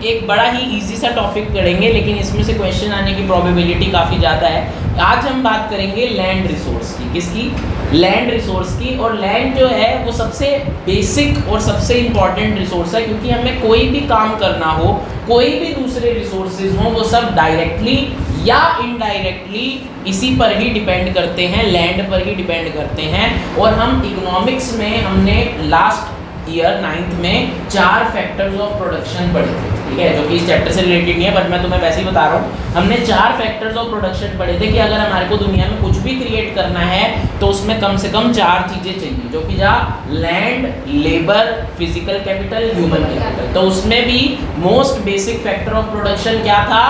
एक बड़ा ही इजी सा टॉपिक पढ़ेंगे, लेकिन इसमें से क्वेश्चन आने की प्रोबेबिलिटी काफ़ी ज़्यादा है। आज हम बात करेंगे लैंड रिसोर्स की। किसकी? लैंड रिसोर्स की। और लैंड जो है वो सबसे बेसिक और सबसे इम्पॉर्टेंट रिसोर्स है, क्योंकि हमें कोई भी काम करना हो, कोई भी दूसरे रिसोर्सेज हों, वो सब डायरेक्टली या इनडायरेक्टली इसी पर ही डिपेंड करते हैं, लैंड पर ही डिपेंड करते हैं। और हम इकोनॉमिक्स में हमने लास्ट ईयर 9th में 4 फैक्टर्स ऑफ प्रोडक्शन पढ़े थे, ठीक है, जो कि इस चैप्टर से रिलेटेड नहीं है, बट मैं तुम्हें वैसे ही बता रहा हूँ। हमने 4 फैक्टर्स ऑफ प्रोडक्शन पढ़े थे कि अगर हमारे को दुनिया में कुछ भी क्रिएट करना है तो उसमें कम से कम 4 चीज़ें चाहिए, जो कि land, labour, physical capital, human capital. तो उसमें भी most basic factor of production क्या था?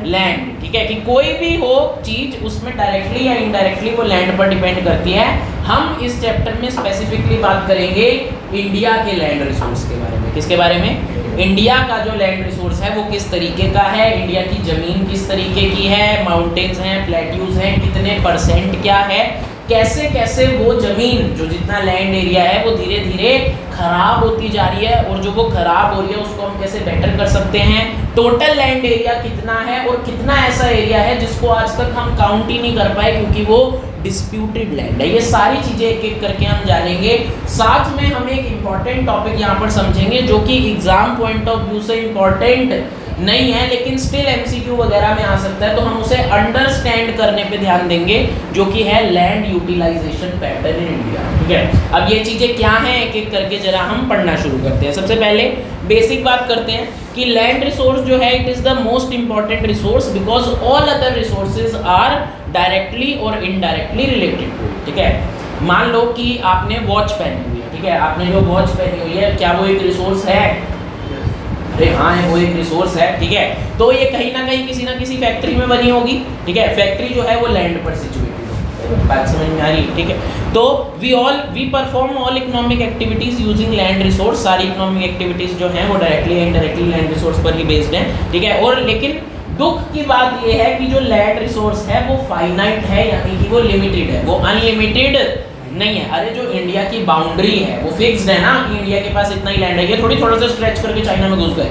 लैंड, ठीक है, कि कोई भी हो चीज़ उसमें डायरेक्टली या इनडायरेक्टली वो लैंड पर डिपेंड करती है। हम इस चैप्टर में स्पेसिफिकली बात करेंगे इंडिया के लैंड रिसोर्स के बारे में। किसके बारे में? इंडिया का जो लैंड रिसोर्स है वो किस तरीके का है, इंडिया की ज़मीन किस तरीके की है, माउंटेन्स हैं, प्लेट्यूज हैं, कितने परसेंट क्या है, कैसे कैसे वो ज़मीन जो जितना लैंड एरिया है वो धीरे धीरे खराब होती जा रही है, और जो वो खराब हो रही है उसको हम कैसे बेटर कर सकते हैं। टोटल लैंड एरिया कितना है और कितना ऐसा एरिया है जिसको आज तक हम काउंट ही नहीं कर पाए क्योंकि वो डिस्प्यूटेड लैंड है। ये सारी चीज़ें एक एक करके हम जानेंगे। साथ में हम एक इम्पॉर्टेंट टॉपिक यहाँ पर समझेंगे जो कि एग्जाम पॉइंट ऑफ व्यू से इम्पॉर्टेंट नहीं है, लेकिन स्टिल एमसीक्यू वगैरह में आ सकता है, तो हम उसे अंडरस्टैंड करने पे ध्यान देंगे, जो कि है land utilisation pattern in India, ठीक है। अब ये चीज़ें क्या हैं एक एक करके जरा हम पढ़ना शुरू करते हैं। सबसे पहले बेसिक बात करते हैं कि लैंड रिसोर्स जो है it is the most important resource because all other resources are directly और इनडायरेक्टली रिलेटेड टू, ठीक है। मान लो कि आपने वॉच पहनी हुई है, ठीक है, आपने जो वॉच पहनी हुई है क्या वो एक रिसोर्स है? अरे हाँ है, वो एक रिसोर्स है, ठीक है। तो ये कहीं ना किसी फैक्ट्री में बनी होगी, ठीक है। फैक्ट्री जो है वो लैंड पर सिचुएटेड है, बात समझ में आ रही है, ठीक है। तो we perform all economic activities using land resource. सारी इकोनॉमिक एक्टिविटीज जो हैं वो डायरेक्टली या इनडायरेक्टली लैंड रिसोर्स पर ही बेस्ड हैं, ठीक है। और लेकिन दुख की बात ये है कि जो लैंड रिसोर्स है वो फाइनाइट है, यानी कि वो लिमिटेड है, वो अनलिमिटेड नहीं है। अरे जो इंडिया की बाउंड्री है वो फिक्स्ड है ना, कि इंडिया के पास इतना ही लैंड है, ये थोड़ा सा स्ट्रेच करके चाइना में घुस गए,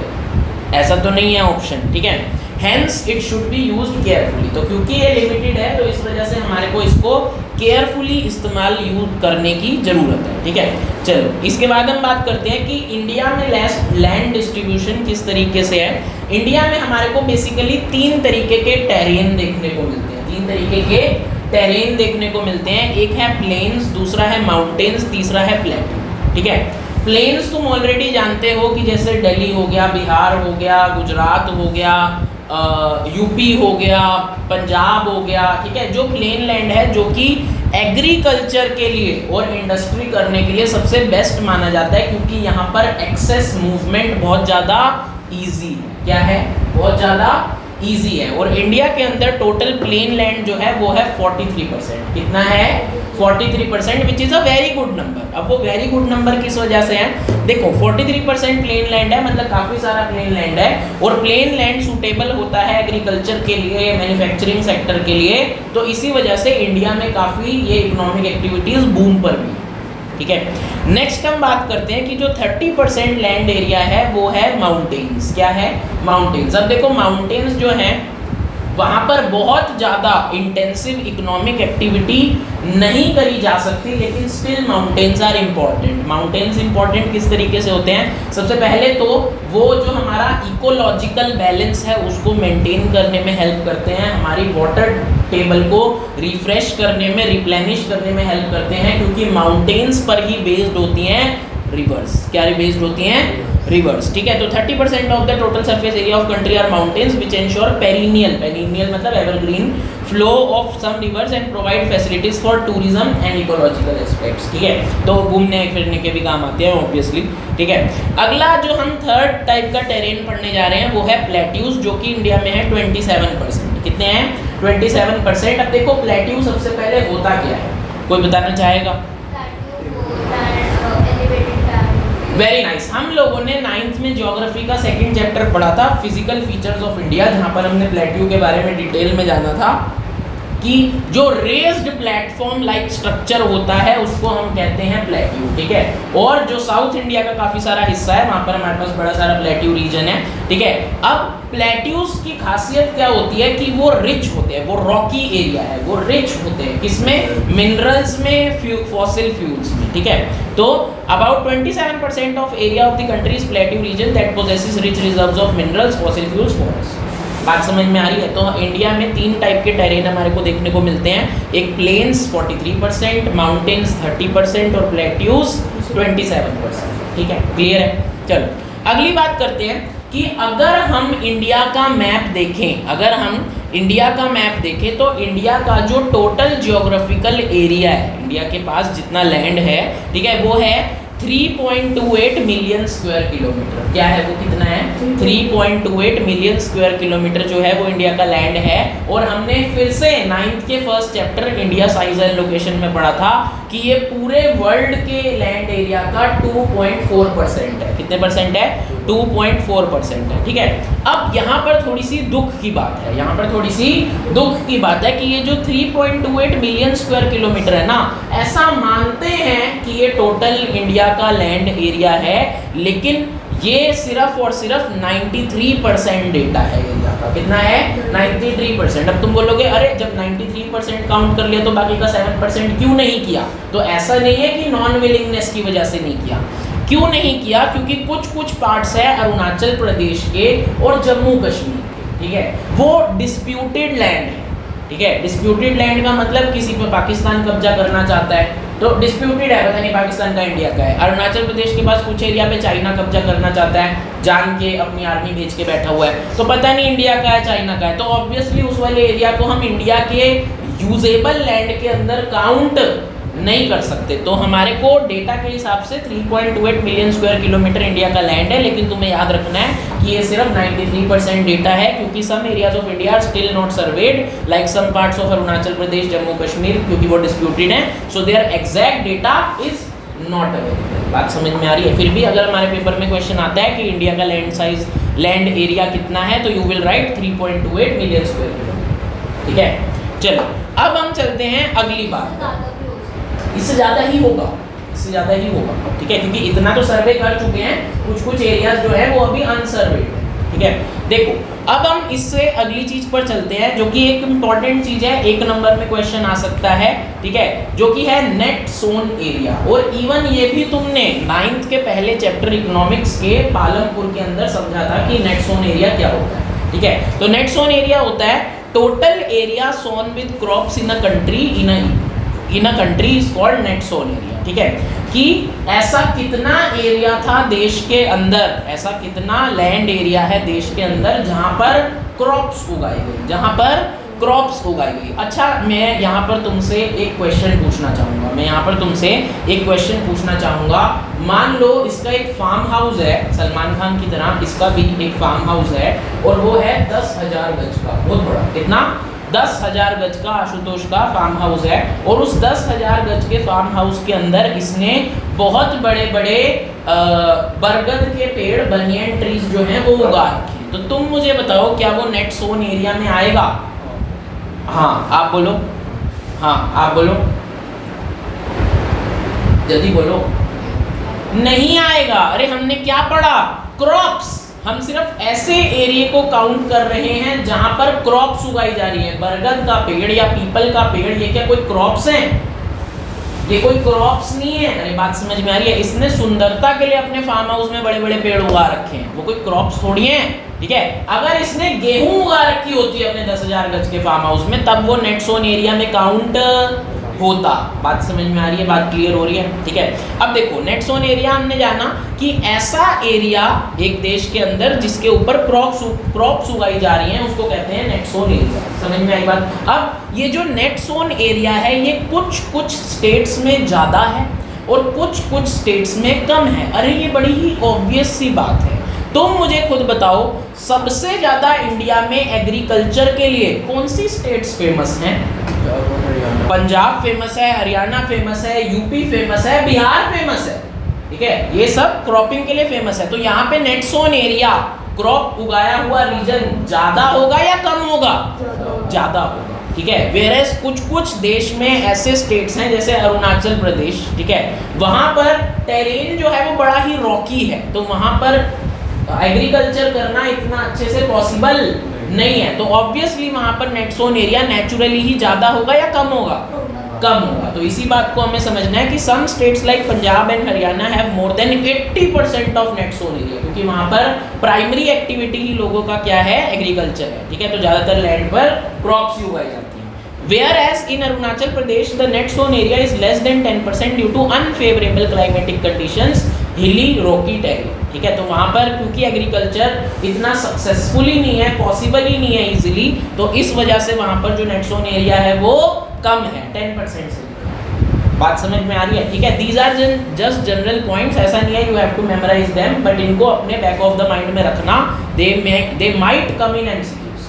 ऐसा तो नहीं है ऑप्शन, ठीक है। Hence it should be used carefully. तो क्योंकि ये लिमिटेड है तो इस वजह से हमारे को इसको केयरफुली इस्तेमाल यूज करने की ज़रूरत है, ठीक है। चलो इसके बाद हम बात करते हैं कि इंडिया में लैंड डिस्ट्रीब्यूशन किस तरीके से है। इंडिया में हमारे को बेसिकली 3 तरीके के टेरेन देखने को मिलते हैं, 3 तरीके के टेरेन देखने को मिलते हैं। एक है प्लेन्स, दूसरा है माउंटेन्स, तीसरा है प्लेट्यू, ठीक है। प्लेन्स तुम ऑलरेडी जानते हो कि जैसे दिल्ली हो गया, बिहार हो गया, गुजरात हो गया, यूपी हो गया, पंजाब हो गया, ठीक है। जो प्लेन लैंड है जो कि एग्रीकल्चर के लिए और इंडस्ट्री करने के लिए सबसे बेस्ट माना जाता है, क्योंकि यहाँ पर एक्सेस मूवमेंट बहुत ज़्यादा ईजी है। क्या है? बहुत ज़्यादा ईजी है। और इंडिया के अंदर टोटल प्लेन लैंड जो है वो है 43%। कितना है? 43%, which is a very good number. अब वो वेरी गुड नंबर किस वजह से है? देखो 43% प्लेन लैंड है, मतलब काफ़ी सारा प्लेन लैंड है, और प्लेन लैंड सूटेबल होता है एग्रीकल्चर के लिए, मैन्युफैक्चरिंग सेक्टर के लिए, तो इसी वजह से इंडिया में काफ़ी ये इकोनॉमिक एक्टिविटीज़ बूम पर भी, ठीक है। नेक्स्ट हम बात करते हैं कि जो 30% लैंड एरिया है वो है माउंटेन्स। क्या है? माउंटेन्स। अब देखो माउंटेन्स जो हैं वहाँ पर बहुत ज़्यादा इंटेंसिव इकोनॉमिक एक्टिविटी नहीं करी जा सकती, लेकिन still mountains are important. Mountains important किस तरीके से होते हैं? सबसे पहले तो वो जो हमारा इकोलॉजिकल बैलेंस है उसको मेंटेन करने में हेल्प करते हैं, हमारी वाटर टेबल को रिफ्रेश करने में, रिप्लेनिश करने में हेल्प करते हैं, क्योंकि माउंटेन्स पर ही बेस्ड होती हैं रिवर्स। क्या बेस्ड होती हैं? रिवर्स, ठीक है। तो 30% of the total surface area of country are mountains which ensure perennial मतलब evergreen flow of some rivers and provide facilities for tourism and ecological aspects, ठीक है। तो घूमने फिरने के भी काम आते हैं ऑब्वियसली, ठीक है। अगला जो हम थर्ड टाइप का टेरेन पढ़ने जा रहे हैं वो है प्लेट्यूज, जो कि इंडिया में है 27%। कितने हैं? 27%। अब देखो प्लेट्यू सबसे पहले होता क्या है, कोई बताना चाहेगा? Very nice. हम लोगों ने 9th में ज्योग्राफी का 2nd चैप्टर पढ़ा था, फिजिकल फीचर्स ऑफ इंडिया, जहाँ पर हमने प्लेट्यू के बारे में डिटेल में जाना था। कि जो रेज्ड प्लेटफॉर्म लाइक स्ट्रक्चर होता है उसको हम कहते हैं प्लेट्यू, ठीक है। और जो साउथ इंडिया का काफ़ी सारा हिस्सा है वहाँ पर हमारे पास बड़ा सारा प्लेट्यू रीजन है, ठीक है। अब प्लेट्यूज की खासियत क्या होती है कि वो रिच होते हैं, वो रॉकी एरिया है, वो रिच होते हैं किसमें, मिनरल्स में, फॉसिल फ्यूल्स में, ठीक है। तो about 27% of area of the country is plateau region that possesses rich reserves of minerals, fossil fuels, forest. बात समझ में आ रही है। तो इंडिया में 3 टाइप के टेरेन हमारे को देखने को मिलते हैं, एक प्लेन्स 43%, माउंटेन्स 30% और प्लेट्यूज 27%, ठीक है। क्लियर है। चलो अगली बात करते हैं कि अगर हम इंडिया का मैप देखें, अगर हम इंडिया का मैप देखें तो इंडिया का जो टोटल जियोग्राफिकल एरिया है, इंडिया के पास जितना लैंड है, ठीक है, वो है 3.28 मिलियन स्क्वायर किलोमीटर। क्या है वो, कितना है, 3.28 मिलियन स्क्वायर किलोमीटर जो है वो इंडिया का लैंड है। और हमने फिर से 9th के first chapter India size and location में पढ़ा था कि ये पूरे वर्ल्ड के लैंड एरिया का 2.4% है। कितने परसेंट है, 2.4% है, ठीक है। अब यहाँ पर थोड़ी सी दुख की बात है, यहाँ पर थोड़ी सी दुख की बात है कि ये जो 3.28 मिलियन स्क्वायर किलोमीटर है ना, ऐसा मानते हैं कि ये टोटल इंडिया का लैंड एरिया है, लेकिन ये सिर्फ और सिर्फ 93% डेटा है एरिया का। कितना है, 93%। अब तुम बोलोगे अरे जब 93% काउंट कर लिया तो बाकी का 7% क्यों नहीं किया? तो ऐसा नहीं है कि नॉन विलिंगनेस की वजह से नहीं किया। क्यों नहीं किया? क्योंकि कुछ पार्ट्स है अरुणाचल प्रदेश के और जम्मू कश्मीर के, ठीक है, वो डिस्प्यूटेड लैंड है, ठीक है। डिस्प्यूटेड लैंड का मतलब किसी पे पाकिस्तान कब्जा करना चाहता है तो डिस्प्यूटेड है, पता नहीं पाकिस्तान का इंडिया का है। अरुणाचल प्रदेश के पास कुछ एरिया पे चाइना कब्जा करना चाहता है, जान के अपनी आर्मी भेज के बैठा हुआ है, तो पता नहीं इंडिया का है चाइना का है, तो ऑब्वियसली उस वाले एरिया को हम इंडिया के यूजेबल लैंड के अंदर काउंट नहीं कर सकते। तो हमारे को डेटा के हिसाब से 3.28 मिलियन स्क्वायर किलोमीटर इंडिया का लैंड है, लेकिन तुम्हें याद रखना है कि ये सिर्फ 93% डेटा है, क्योंकि some areas of India are still not surveyed like some parts of Arunachal Pradesh, Jammu Kashmir, क्योंकि वो डिस्प्यूटेड है, so there exact data is not available. बात समझ में आ रही है। फिर भी अगर हमारे पेपर में क्वेश्चन आता है कि इंडिया का लैंड साइज, लैंड एरिया कितना है, तो you will write 3.28 million square kilometre, ठीक है। चलो अब हम चलते हैं अगली बात, इससे ज़्यादा ही होगा, इससे ज़्यादा ही होगा, ठीक है, क्योंकि इतना तो सर्वे कर चुके हैं, कुछ एरियाज जो है वो अभी अनसर्वेड है, ठीक है। देखो अब हम इससे अगली चीज़ पर चलते हैं, जो कि एक इम्पॉर्टेंट चीज़ है, 1 नंबर में क्वेश्चन आ सकता है, ठीक है, जो कि है नेट सोन एरिया। और इवन ये भी तुमने 9th के पहले चैप्टर इकोनॉमिक्स के पालमपुर के अंदर समझा था कि नेट सोन एरिया क्या होता है, ठीक है। तो नेट सोन एरिया होता है total area Son with crops in a country in a country is called net sown area, ठीक है। कि ऐसा कितना एरिया था देश के अंदर, ऐसा कितना लैंड एरिया है देश के अंदर जहां पर क्रॉप्स उगाई गई, जहां पर क्रॉप्स उगाई गई। अच्छा मैं यहाँ पर तुमसे एक क्वेश्चन पूछना चाहूँगा, मैं यहाँ पर तुमसे एक क्वेश्चन पूछना चाहूँगा। मान लो इसका एक फार्म हाउस है, सलमान खान की तरह इसका भी एक फार्म हाउस है, और वो है 10,000 गज का, बहुत बड़ा, कितना, 10,000 गज का आशुतोष का फार्म हाउस है। और उस 10,000 गज के फार्म हाउस के अंदर इसने बहुत बड़े बड़े बरगद के पेड़, बनियन ट्रीज जो हैं वो उगा रखे। तो तुम मुझे बताओ क्या वो नेट सोन एरिया में आएगा? हाँ आप बोलो, हाँ आप बोलो, जल्दी बोलो। नहीं आएगा। अरे हमने क्या पढ़ा, क्रॉप्स। हम सिर्फ ऐसे एरिया को काउंट कर रहे हैं जहां पर क्रॉप्स उगाई जा रही है। बरगद का पेड़ या पीपल का पेड़, ये क्या कोई क्रॉप्स हैं? ये कोई क्रॉप्स नहीं है। अरे बात समझ में आ रही है। इसने सुंदरता के लिए अपने फार्म हाउस में बड़े बड़े पेड़ उगा रखे हैं, वो कोई क्रॉप्स थोड़ी हैं, ठीक है। अगर इसने गेहूं उगा रखी होती है अपने 10,000 गज के फार्म हाउस में, तब वो नेट सोन एरिया में काउंट होता। बात समझ में आ रही है, बात क्लियर हो रही है, ठीक है। अब देखो नेट सोन एरिया हमने जाना कि ऐसा एरिया एक देश के अंदर जिसके ऊपर क्रॉप्स उगाई जा रही हैं उसको कहते हैं नेट सोन एरिया। समझ में आई बात? अब ये जो नेट सोन एरिया है ये कुछ स्टेट्स में ज़्यादा है और कुछ स्टेट्स में कम है। अरे ये बड़ी ही ऑब्वियस सी बात है। तुम मुझे खुद बताओ सबसे ज़्यादा इंडिया में एग्रीकल्चर के लिए कौन सी स्टेट्स फेमस हैं? पंजाब फेमस है, हरियाणा फेमस है, यूपी फेमस है, बिहार फेमस है, ठीक है। ये सब क्रॉपिंग के लिए फेमस है। तो यहाँ पे नेट सोन एरिया, क्रॉप उगाया हुआ रीजन ज़्यादा होगा या कम होगा? ज़्यादा होगा, ठीक है। वेयरएज कुछ कुछ देश में ऐसे स्टेट्स हैं जैसे अरुणाचल प्रदेश, ठीक है, वहाँ पर टेरेन जो है वो बड़ा ही रॉकी है, तो वहाँ पर एग्रीकल्चर करना इतना अच्छे से पॉसिबल नहीं है, तो ऑब्वियसली वहाँ पर नेट सोन एरिया नेचुरली ही ज़्यादा होगा या कम होगा, कम होगा। तो इसी बात को हमें समझना है कि some states like Punjab and Haryana have more than 80% of net sown area, क्योंकि वहाँ पर प्राइमरी एक्टिविटी ही लोगों का क्या है, एग्रीकल्चर है, ठीक है, तो ज़्यादातर लैंड पर क्रॉप्स ही उगाई जाती हैं। Whereas in Arunachal Pradesh the net sown area is less than 10% due to unfavorable climatic conditions, hilly rocky terrain, ठीक है, तो वहाँ पर क्योंकि एग्रीकल्चर इतना सक्सेसफुली नहीं है, पॉसिबल ही नहीं है इजीली, तो इस वजह से वहाँ पर जो नेट सोन एरिया है वो कम है 10% से। बात समझ में आ रही है, ठीक है। These are just general points, ऐसा नहीं है you have to memorise them, but इनको अपने बैक ऑफ द माइंड में रखना, they might come in MCQs,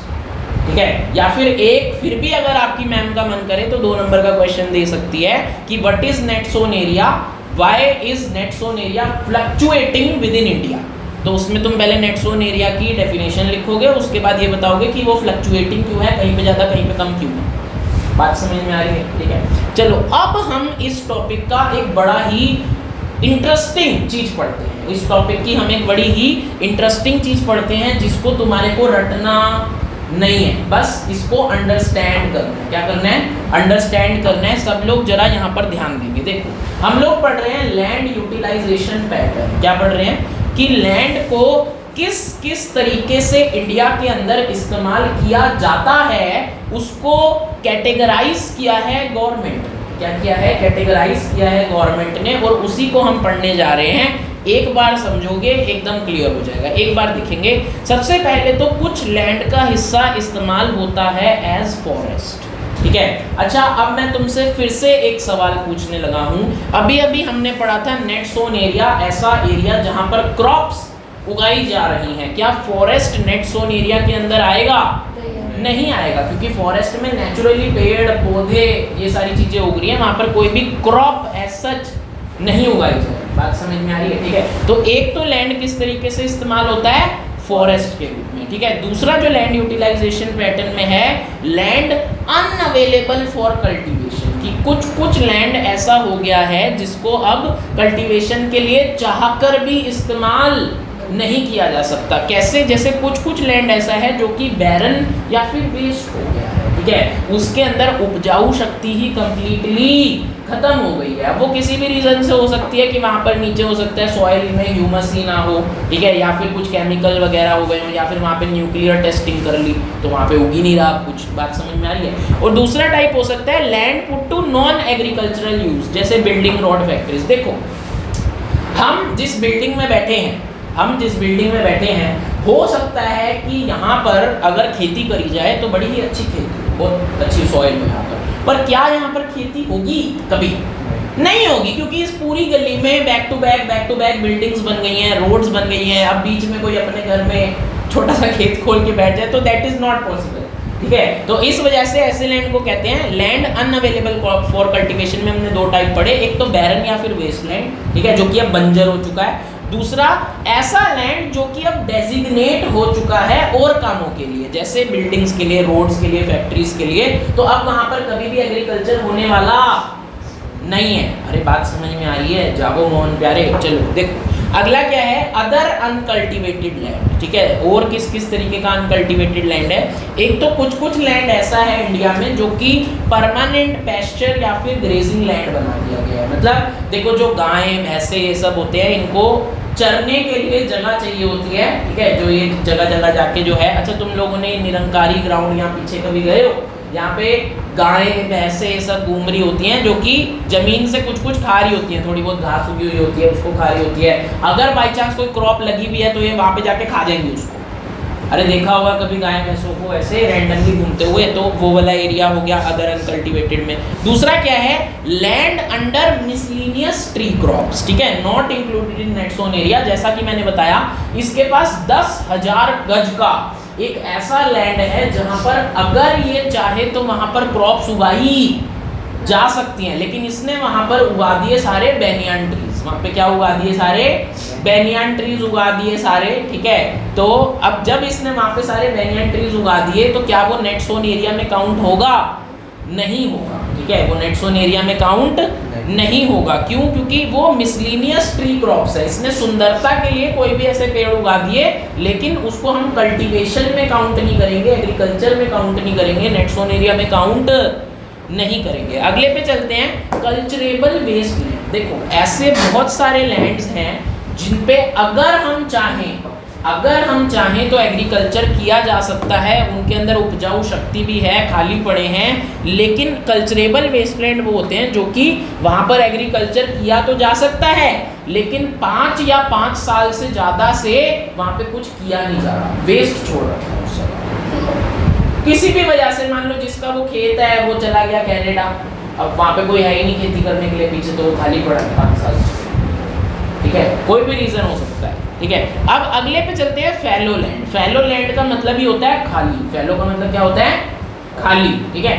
ठीक है। या फिर भी अगर आपकी मैम का मन करे तो 2 नंबर का क्वेश्चन दे सकती है कि what is net sown area, why is net sown area fluctuating with in India, तो उसमें तुम पहले नेट सोन एरिया की डेफिनेशन लिखोगे, उसके बाद ये बताओगे कि वो फ्लक्चुएटिंग क्यों है, कहीं पे ज़्यादा कहीं पे कम क्यों है। बात समझ में आ रही है, ठीक है। चलो अब हम इस टॉपिक का एक बड़ा ही इंटरेस्टिंग चीज़ पढ़ते हैं, इस टॉपिक की हम एक बड़ी ही इंटरेस्टिंग चीज़ पढ़ते हैं जिसको तुम्हारे को रटना नहीं है, बस इसको अंडरस्टैंड करना है। क्या करना है, अंडरस्टैंड करना है। सब लोग जरा यहाँ पर ध्यान देंगे। देखो हम लोग पढ़ रहे हैं लैंड यूटिलाइजेशन पैटर्न, क्या पढ़ रहे हैं कि लैंड को किस किस तरीके से इंडिया के अंदर इस्तेमाल किया जाता है, उसको कैटेगराइज किया है गवर्नमेंट ने। क्या किया है, कैटेगराइज किया है गवर्नमेंट ने, और उसी को हम पढ़ने जा रहे हैं। एक बार समझोगे एकदम क्लियर हो जाएगा, एक बार देखेंगे। सबसे पहले तो कुछ लैंड का हिस्सा इस्तेमाल होता है एज फॉरेस्ट, ठीक है। अच्छा अब मैं तुमसे फिर से एक सवाल पूछने लगा हूँ। अभी अभी हमने पढ़ा था नेट सोन एरिया ऐसा एरिया जहाँ पर क्रॉप्स उगाई जा रही हैं, क्या फॉरेस्ट नेट सोन एरिया के अंदर आएगा? नहीं आएगा, क्योंकि फॉरेस्ट में नेचुरली पेड़ पौधे ये सारी चीजें उग रही हैं, वहाँ पर कोई भी क्रॉप एज सच नहीं उगाई जाए। बात समझ में आ रही है, ठीक है। तो एक तो लैंड किस तरीके से इस्तेमाल होता है, फॉरेस्ट के रूप में, ठीक है। दूसरा जो लैंड यूटिलाइजेशन पैटर्न में है, लैंड अनअवेलेबल फॉर कल्टीवेशन, कि कुछ कुछ लैंड ऐसा हो गया है जिसको अब कल्टीवेशन के लिए चाहकर भी इस्तेमाल नहीं किया जा सकता। कैसे, जैसे कुछ कुछ लैंड ऐसा है जो कि बैरन या फिर वेस्ट हो गया है, ठीक है, उसके अंदर उपजाऊ शक्ति ही कंप्लीटली खत्म हो गई है। वो किसी भी रीजन से हो सकती है कि वहाँ पर नीचे हो सकता है सॉइल में ह्यूमस ही ना हो, ठीक है, या फिर कुछ केमिकल वगैरह हो गए हो, या फिर वहाँ पे न्यूक्लियर टेस्टिंग कर ली तो वहाँ पे उग ही नहीं रहा कुछ। बात समझ में आ रही है। और दूसरा टाइप हो सकता है land put to non agricultural use, जैसे बिल्डिंग रोड फैक्ट्रीज। देखो हम जिस बिल्डिंग में बैठे हैं हो सकता है कि यहाँ पर अगर खेती करी जाए तो बड़ी ही अच्छी खेती, बहुत अच्छी सॉइल में यहाँ पर क्या यहाँ पर खेती होगी? कभी नहीं होगी, क्योंकि इस पूरी गली में बैक टू बैक बिल्डिंग्स बन गई हैं, रोड्स बन गई हैं। अब बीच में कोई अपने घर में छोटा सा खेत खोल के बैठ जाए तो दैट इज नॉट पॉसिबल, ठीक है। तो इस वजह से ऐसे लैंड को कहते हैं लैंड अनअवेलेबल फॉर कल्टीवेशन। में हमने 2 टाइप पढ़े, एक तो बैरन या फिर वेस्ट लैंड, ठीक है, जो कि अब बंजर हो चुका है। दूसरा ऐसा लैंड जो कि अब डेजिग्नेट हो चुका है और कामों के लिए, जैसे बिल्डिंग्स के लिए, रोड्स के लिए, फैक्ट्रीज के लिए, तो अब वहां पर कभी भी एग्रीकल्चर होने वाला नहीं है। अरे बात समझ में आ रही है, जागो मोहन प्यारे। चलो देखो अगला क्या है, अदर अनकल्टिवेटेड लैंड, ठीक है। और किस किस तरीके का अनकल्टिवेटेड लैंड है? एक तो कुछ कुछ लैंड ऐसा है इंडिया में जो कि परमानेंट पैस्चर या फिर ग्रेजिंग लैंड बना दिया गया है। मतलब देखो जो गाय भैंसे ये सब होते हैं, इनको चरने के लिए जगह चाहिए होती है, ठीक है, जो ये जगह जगह जाके जो है। अच्छा तुम लोगों ने निरंकारी ग्राउंड यहाँ पीछे कभी गए हो? यहाँ पे गाय भैंसे ये सब घूम रही होती हैं, जो कि जमीन से कुछ कुछ खा रही होती हैं, थोड़ी बहुत घास उगी हुई होती है उसको खा रही होती है। अगर बाई चांस कोई क्रॉप लगी भी है तो ये वहाँ पे जाके खा जाएंगी उसको। अरे देखा होगा कभी गाय भैंसों को ऐसे रैंडमली घूमते हुए, तो वो वाला एरिया हो गया अदर अनकल्टिवेटेड में। दूसरा क्या है, land under miscellaneous tree crops, ठीक है, not included in net sown area. जैसा कि मैंने बताया, इसके पास 10,000 गज का एक ऐसा लैंड है जहां पर अगर ये चाहे तो वहां पर क्रॉप्स उगाई जा सकती हैं, लेकिन इसने वहां पर उगा दिए सारे बेनियन ट्रीज। ट्रीज, वहाँ पे क्या उगा दिए सारे बेनियन ट्रीज उगा दिए सारे, ठीक है। तो अब जब इसने वहाँ पे सारे बेनियन ट्रीज उगा दिए तो क्या वो नेट सोन एरिया में काउंट होगा? नहीं होगा, ठीक है, वो नेट सोन एरिया में काउंट नहीं होगा। क्यों? क्योंकि वो मिसलिनियस ट्री क्रॉप्स है, इसने सुंदरता के लिए कोई भी ऐसे पेड़ उगा दिए, लेकिन उसको हम कल्टीवेशन में काउंट नहीं करेंगे, एग्रीकल्चर में काउंट नहीं करेंगे, नेट सोन एरिया में काउंट नहीं करेंगे। अगले पे चलते हैं, कल्चरेबल वेस्ट लैंड। देखो ऐसे बहुत सारे लैंड्स हैं जिन पे अगर हम चाहें तो एग्रीकल्चर किया जा सकता है, उनके अंदर उपजाऊ शक्ति भी है, खाली पड़े हैं, लेकिन कल्चरेबल वेस्टलैंड वो होते हैं जो कि वहाँ पर एग्रीकल्चर किया तो जा सकता है, लेकिन 5 या 5 साल से ज़्यादा से वहाँ पे कुछ किया नहीं जा रहा, वेस्ट छोड़ रखा है उस समय किसी भी वजह से। मान लो जिसका वो खेत है वो चला गया कनाडा, अब वहाँ पे कोई है ही नहीं खेती करने के लिए पीछे, तो वो खाली पड़ा है 5 साल से, ठीक है, कोई भी रीज़न हो सकता है, ठीक है। अब अगले पे चलते हैं, फैलो लैंड। फैलो लैंड का मतलब ही होता है खाली, फैलो का मतलब क्या होता है? खाली, ठीक है।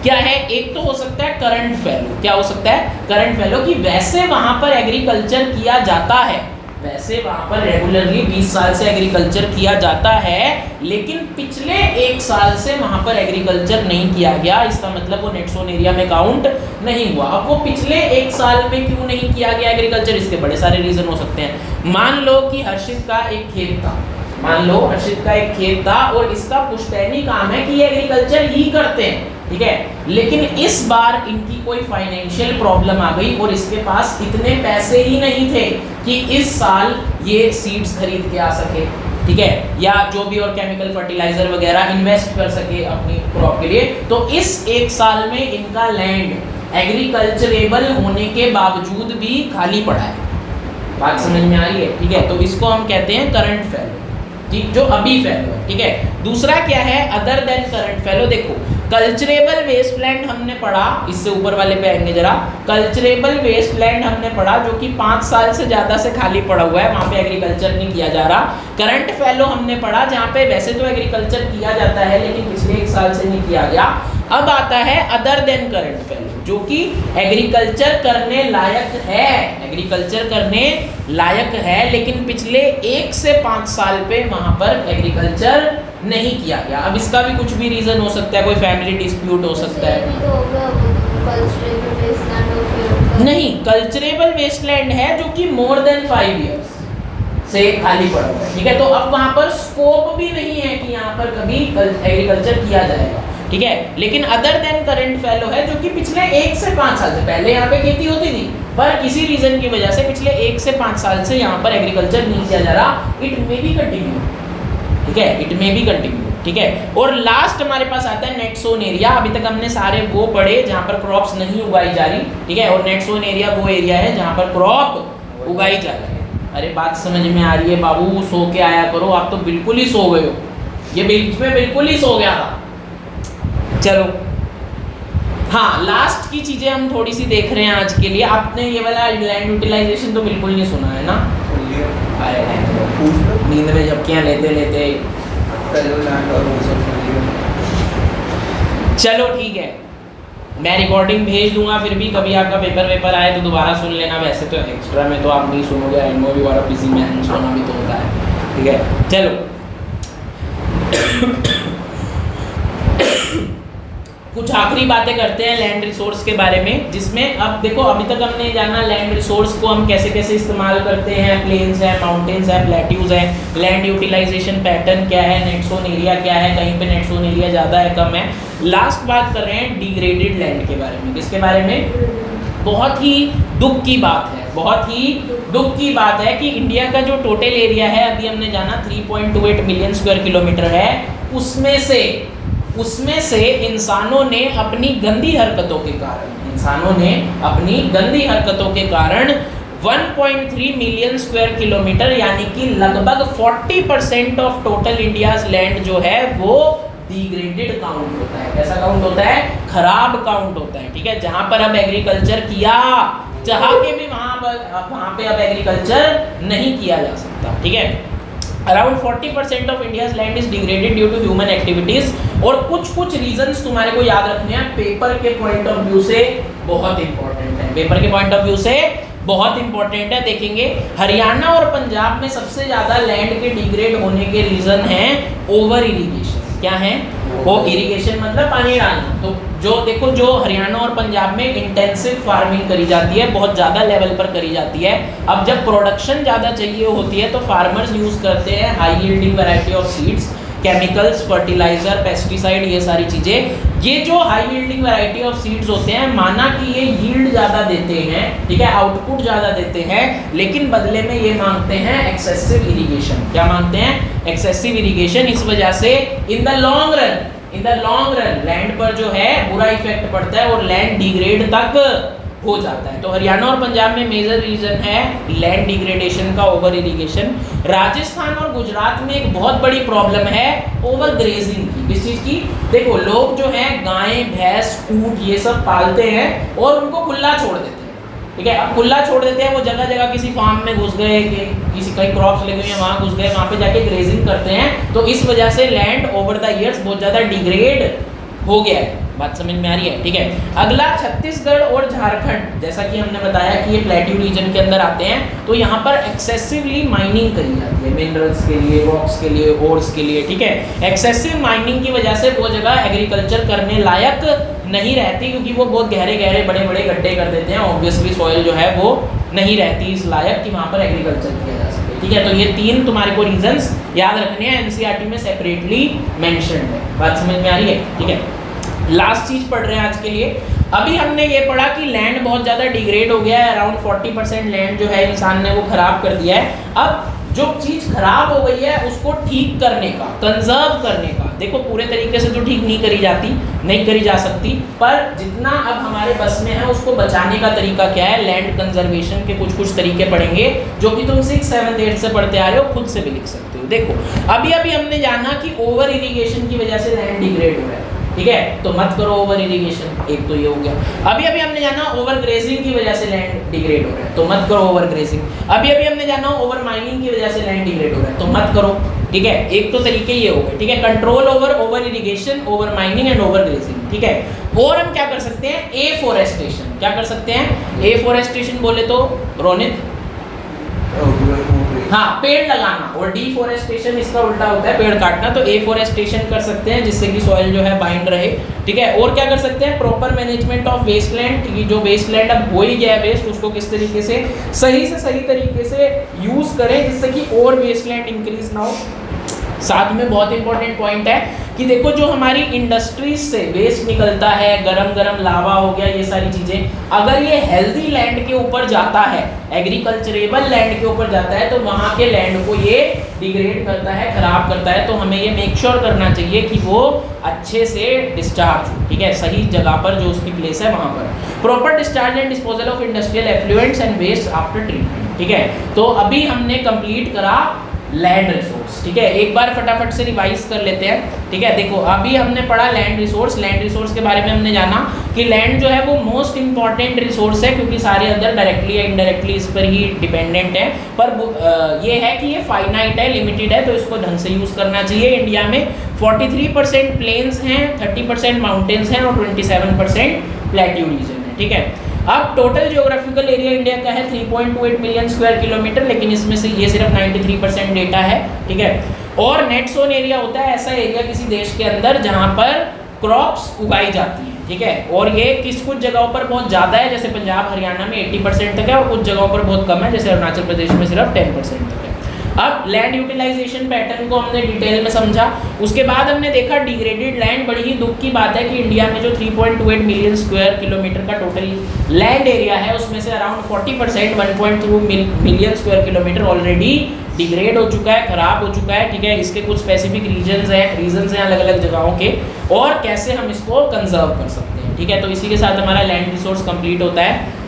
क्या है? एक तो हो सकता है करंट फैलो, क्या हो सकता है? करंट फैलो, कि वैसे वहां पर एग्रीकल्चर किया जाता है, वैसे वहां पर रेगुलरली 20 साल से एग्रीकल्चर किया जाता है, लेकिन पिछले 1 साल से वहां पर एग्रीकल्चर नहीं किया गया, इसका मतलब वो नेट सोन एरिया में काउंट नहीं हुआ। अब वो पिछले 1 साल में क्यों नहीं किया गया एग्रीकल्चर, इसके बड़े सारे रीजन हो सकते हैं। मान लो कि हर्षित का एक खेत था, और इसका पुश्तैनी काम है कि ये एग्रीकल्चर ही करते हैं, ठीक है, लेकिन इस बार इनकी कोई फाइनेंशियल प्रॉब्लम आ गई और इसके पास इतने पैसे ही नहीं थे कि इस साल ये सीड्स खरीद के आ सके, ठीक है, या जो भी और केमिकल फर्टिलाइजर वगैरह इन्वेस्ट कर सके अपनी क्रॉप के लिए। तो इस 1 साल में इनका लैंड एग्रीकल्चरेबल होने के बावजूद भी खाली पड़ा है। बात समझ में आ रही है, ठीक है। तो इसको हम कहते हैं करंट फैलो, ठीक, जो अभी फैलो है, ठीक है। दूसरा क्या है? Other than current fallow. देखो कल्चरेबल वेस्टलैंड हमने पढ़ा, इससे ऊपर वाले पे आएंगे जरा। कल्चरेबल वेस्टलैंड हमने पढ़ा जो कि 5 साल से ज़्यादा से खाली पड़ा हुआ है, वहाँ पे एग्रीकल्चर नहीं किया जा रहा। करंट फैलो हमने पढ़ा जहाँ पे वैसे तो एग्रीकल्चर किया जाता है लेकिन पिछले 1 साल से नहीं किया गया। अब आता है अदर देन करंट फैलो, जो कि एग्रीकल्चर करने लायक है, एग्रीकल्चर करने लायक है, लेकिन पिछले 1 से 5 साल पे वहाँ पर एग्रीकलचर नहीं किया गया। अब इसका भी कुछ भी रीज़न हो सकता है, कोई फैमिली डिस्प्यूट हो सकता है। नहीं, कल्चरेबल वेस्टलैंड है जो कि मोर देन 5 ईयर्स से खाली पड़ा हुआ है, ठीक है। तो अब वहाँ पर स्कोप भी नहीं है कि यहाँ पर कभी एग्रीकल्चर किया जाएगा, ठीक है। लेकिन अदर देन करंट फैलो है जो कि पिछले 1 से 5 साल से, पहले यहाँ पे खेती होती थी पर किसी रीजन की वजह से पिछले 1 से 5 साल से यहाँ पर एग्रीकल्चर नहीं किया जा रहा। इट मे बी कंटिन्यू, ठीक है, इट मे बी कंटिन्यू, ठीक है। और लास्ट हमारे पास आता है नेट सोन एरिया। अभी तक हमने सारे वो पढ़े जहाँ पर क्रॉप्स नहीं उगाई जा रही, ठीक है, और नेट सोन एरिया वो एरिया है जहाँ पर क्रॉप उगाई जा रही है। अरे बात समझ में आ रही है बाबू? सो के आया करो, आप तो बिल्कुल ही सो गए हो, ये बीच में बिल्कुल ही सो गया था। चलो हाँ, लास्ट की चीजें हम थोड़ी सी देख रहे हैं आज के लिए। आपने ये वाला लैंड यूटिलाइजेशन तो बिल्कुल नहीं सुना है ना? नींद में झपकियाँ लेते लेते। चलो ठीक है, मैं रिकॉर्डिंग भेज दूंगा, फिर भी कभी आपका पेपर आए तो दोबारा सुन लेना। वैसे तो एक्स्ट्रा में तो आप नहीं सुनोगे, I know you are a busy man, सोना भी तो होता है, ठीक है। चलो कुछ आखिरी बातें करते हैं लैंड रिसोर्स के बारे में, जिसमें अब देखो अभी तक हमने जाना लैंड रिसोर्स को हम कैसे कैसे इस्तेमाल करते हैं। प्लेन्स है, माउंटेन्स है, प्लेट्यूज है, लैंड यूटिलाइजेशन पैटर्न क्या है, नेट सोन एरिया क्या है, कहीं पे नेट सोन एरिया ज़्यादा है कम है। लास्ट बात कर रहे हैं डिग्रेडेड लैंड के बारे में। किसके बारे में? बहुत ही दुख की बात है, बहुत ही दुख की बात है कि इंडिया का जो टोटल एरिया है अभी हमने जाना 3.28 मिलियन स्क्वायर किलोमीटर है, उसमें से इंसानों ने अपनी गंदी हरकतों के कारण 1.3 मिलियन स्क्वायर किलोमीटर यानी कि लगभग 40% ऑफ टोटल इंडियाज लैंड जो है वो डिग्रेडेड काउंट होता है। कैसा काउंट होता है? खराब काउंट होता है, ठीक है। जहां पर अब एग्रीकल्चर किया चाह के भी वहां पे अब एग्रीकल्चर नहीं किया जा सकता, ठीक है। Around 40% of India's land is degraded due to human activities. और कुछ रीजंस तुम्हारे को याद रखने हैं, पेपर के पॉइंट ऑफ व्यू से बहुत इंपॉर्टेंट है, पेपर के पॉइंट ऑफ व्यू से बहुत इंपॉर्टेंट है, देखेंगे हरियाणा और पंजाब में सबसे ज़्यादा लैंड के डिग्रेड होने के रीज़न है ओवर इरिगेशन। क्या है वो? इरिगेशन मतलब पानी डालना। तो जो देखो, जो हरियाणा और पंजाब में इंटेंसिव फार्मिंग करी जाती है, बहुत ज़्यादा लेवल पर करी जाती है। अब जब प्रोडक्शन ज़्यादा चाहिए होती है तो फार्मर्स यूज़ करते हैं high yielding variety of seeds, chemicals, fertiliser, pesticide, ये सारी चीज़ें। ये जो high yielding variety of seeds होते हैं, माना कि ये यील्ड ज़्यादा देते हैं, ठीक है, आउटपुट ज़्यादा देते हैं, लेकिन बदले में ये मांगते हैं एक्सेसिव इरिगेशन। क्या मांगते हैं? Excessive irrigation. इस वजह से in the long run land पर जो है बुरा इफेक्ट पड़ता है और लैंड डिग्रेड तक हो जाता है। तो हरियाणा और पंजाब में मेजर रीजन है लैंड डिग्रेडेशन का, ओवर इरिगेशन। राजस्थान और गुजरात में एक बहुत बड़ी प्रॉब्लम है ओवर ग्रेजिंग की। किस चीज़ की? देखो, लोग जो है गाय, भैंस, ऊंट ये सब पालते हैं और उनको खुला छोड़ देते हैं, ठीक है। अब खुला छोड़ देते हैं, वो जगह जगह किसी फार्म में घुस गए, किसी कई क्रॉप्स लगे हुए हैं वहाँ घुस गए, वहाँ पे जाके ग्रेजिंग करते हैं। तो इस वजह से लैंड ओवर द ईयर्स बहुत ज़्यादा डिग्रेड हो गया है। बात समझ में आ रही है? ठीक है। अगला छत्तीसगढ़ और झारखंड, जैसा कि हमने बताया कि ये प्लेट्यू रीजन के अंदर आते हैं, तो यहाँ पर एक्सेसिवली माइनिंग करी जाती है मिनरल्स के लिए, रॉक्स के लिए, ओर्स के लिए, ठीक है। एक्सेसिव माइनिंग की वजह से वो जगह एग्रीकल्चर करने लायक नहीं रहती, क्योंकि वो बहुत गहरे गहरे बड़े बड़े गड्ढे कर देते हैं। ऑब्वियसली सॉइल जो है वो नहीं रहती इस लायक कि वहाँ पर एग्रीकल्चर किया जा सके, ठीक है। तो ये 3 तुम्हारे को रीजंस याद रखने हैं, एनसीईआरटी में सेपरेटली मेंशन्ड है। बात समझ में आ रही है? ठीक है। लास्ट चीज पढ़ रहे हैं आज के लिए। अभी हमने ये पढ़ा कि लैंड बहुत ज़्यादा डिग्रेड हो गया है, अराउंड 40% लैंड जो है इंसान ने वो खराब कर दिया है। अब जो चीज़ खराब हो गई है उसको ठीक करने का, कंजर्व करने का, देखो पूरे तरीके से तो ठीक नहीं करी जाती, नहीं करी जा सकती, पर जितना अब हमारे बस में है उसको बचाने का तरीका क्या है? लैंड कंजर्वेशन के कुछ तरीके पढ़ेंगे, जो कि तुम 6, 7, 8 से पढ़ते आ रहे हो, खुद से भी लिख सकते हो। देखो, अभी हमने जाना कि ओवर इरिगेशन की वजह से लैंड डिग्रेड हो रहा है, ठीक है, तो मत करो ओवर इरिगेशन, एक तो ये हो गया। अभी हमने जाना ओवर ग्रेजिंग की वजह से लैंड डिग्रेड हो रहा है, तो मत करो ओवर ग्रेजिंग। अभी हमने जाना ओवर माइनिंग की वजह से लैंड डिग्रेड हो रहा है, तो मत करो, ठीक है। एक तो तरीके ये हो गए, ठीक है, control over irrigation, over mining and over grazing, ठीक है। और हम क्या कर सकते हैं? एफोरेस्टेशन। क्या कर सकते हैं? एफोरेस्टेशन बोले तो रोनित, हाँ, पेड़ लगाना, और डिफोरेस्टेशन इसका उल्टा होता है पेड़ काटना। तो एफोरेस्टेशन कर सकते हैं जिससे कि सॉइल जो है बाइंड रहे, ठीक है। और क्या कर सकते हैं? प्रॉपर मैनेजमेंट ऑफ वेस्टलैंड, जो वेस्टलैंड अब हो ही गया है वेस्ट, उसको किस तरीके से सही तरीके से यूज करें जिससे कि और वेस्टलैंड इंक्रीज ना हो। साथ में बहुत इंपॉर्टेंट पॉइंट है कि देखो, जो हमारी इंडस्ट्रीज से वेस्ट निकलता है, गरम लावा हो गया, ये सारी चीज़ें, अगर ये हेल्दी लैंड के ऊपर जाता है, एग्रीकल्चरेबल लैंड के ऊपर जाता है, तो वहाँ के लैंड को ये डिग्रेड करता है, खराब करता है। तो हमें ये मेक श्योर करना चाहिए कि वो अच्छे से डिस्चार्ज हो, ठीक है, सही जगह पर जो उसकी प्लेस है वहाँ पर। Proper discharge and disposal of industrial effluents and waste after treatment, ठीक है। तो अभी हमने कंप्लीट करा लैंड रिसोर्स, ठीक है। एक बार फटाफट से रिवाइज कर लेते हैं, ठीक है। देखो, अभी हमने पढ़ा लैंड रिसोर्स के बारे में हमने जाना कि लैंड जो है वो मोस्ट इंपॉर्टेंट रिसोर्स है, क्योंकि सारे अदर डायरेक्टली या इनडायरेक्टली इस पर ही डिपेंडेंट है। पर ये है कि ये फाइनाइट है, लिमिटेड है, तो इसको ढंग से यूज़ करना चाहिए। इंडिया में 43% प्लेन्स हैं, 30% माउंटेन्स हैं और 27% प्लेट्यू रीजन है, ठीक है। अब टोटल जियोग्राफिकल एरिया इंडिया का है 3.28 मिलियन स्क्वायर किलोमीटर, लेकिन इसमें से ये सिर्फ 93% डेटा है, ठीक है। और नेट सोन एरिया होता है ऐसा एरिया किसी देश के अंदर जहाँ पर क्रॉप्स उगाई जाती हैं, ठीक है। और ये कुछ जगहों पर बहुत ज़्यादा है, जैसे पंजाब हरियाणा में 80% तक है, और कुछ जगहों पर बहुत कम है, जैसे अरुणाचल प्रदेश में सिर्फ 10% तक है। अब लैंड यूटिलाइजेशन पैटर्न को हमने डिटेल में समझा। उसके बाद हमने देखा डिग्रेडेड लैंड। बड़ी ही दुख की बात है कि इंडिया में जो 3.28 मिलियन स्क्वायर किलोमीटर का टोटल लैंड एरिया है, उसमें से around 40% 1.2 million square kilometre already degrade हो चुका है, खराब हो चुका है, ठीक है। इसके कुछ स्पेसिफिक रीजंस हैं अलग अलग जगहों के, और कैसे हम इसको कंजर्व कर सकते हैं, ठीक है। तो इसी के साथ हमारा लैंड रिसोर्स कंप्लीट होता है।